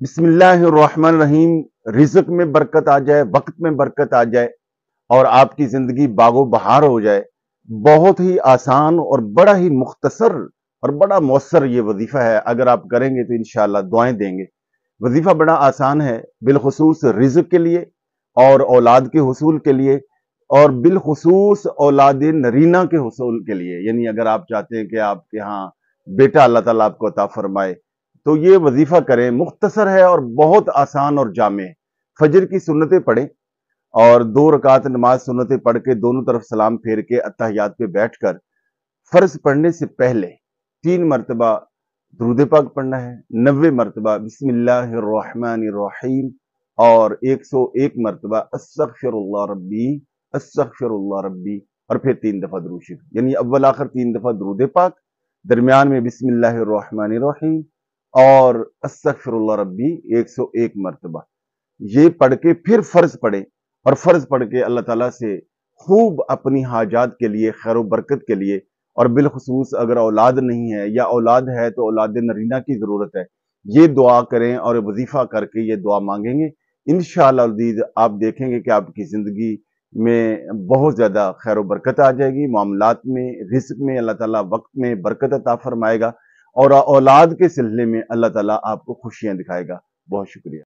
बिस्मिल्लाहिर्रहमानिर्रहीम। रिज़्क में बरकत आ जाए, वक्त में बरकत आ जाए और आपकी जिंदगी बागो बहार हो जाए। बहुत ही आसान और बड़ा ही मुख्तसर और बड़ा मौसर ये वजीफा है। अगर आप करेंगे तो इंशाअल्लाह दुआएं देंगे। वजीफा बड़ा आसान है, बिलखुसूस रिज़्क के लिए और औलाद के हुसूल के लिए और बिलखुसूस औलाद नरीना के हुसूल के लिए। यानी अगर आप चाहते हैं कि आपके यहाँ बेटा अल्लाह ताला आपको अता फरमाए तो ये वजीफा करें। मुख्तसर है और बहुत आसान और जामे है। फजर की सुन्नतें पढ़ें और 2 रकात नमाज सुन्नतें पढ़ के दोनों तरफ सलाम फेर के अत्तहियात पे बैठकर फर्ज पढ़ने से पहले 3 मरतबा दुरूद पाक पढ़ना है, 90 मरतबा बिस्मिल्लाहिर्रहमानिर्रहीम और 101 मरतबा अस्तगफिरुल्लाह रब्बी और फिर 3 दफा दुरूद शरीफ। यानी अव्वल आखिर 3 दफा दुरूद पाक, दरमियान में बिस्मिल्लाहिर्रहमानिर्रहीम और अस्तगफिरुल्लाह रब्बी 101 मरतबा। ये पढ़ के फिर फर्ज पढ़े और फर्ज पढ़ के अल्लाह ताला से खूब अपनी हाजात के लिए, खैर बरकत के लिए और बिलखुसूस अगर औलाद नहीं है या औलाद है तो औलाद नरीना की जरूरत है, ये दुआ करें और वजीफा करके ये दुआ मांगेंगे। इंशाअल्लाह अज़ीज़ आप देखेंगे कि आपकी जिंदगी में बहुत ज्यादा खैर बरकत आ जाएगी। मामलात में, रिस्क में अल्लाह ताला वक्त में बरकत अता फरमाएगा और औलाद के सिलसिले में अल्लाह ताला आपको खुशियां दिखाएगा। बहुत शुक्रिया।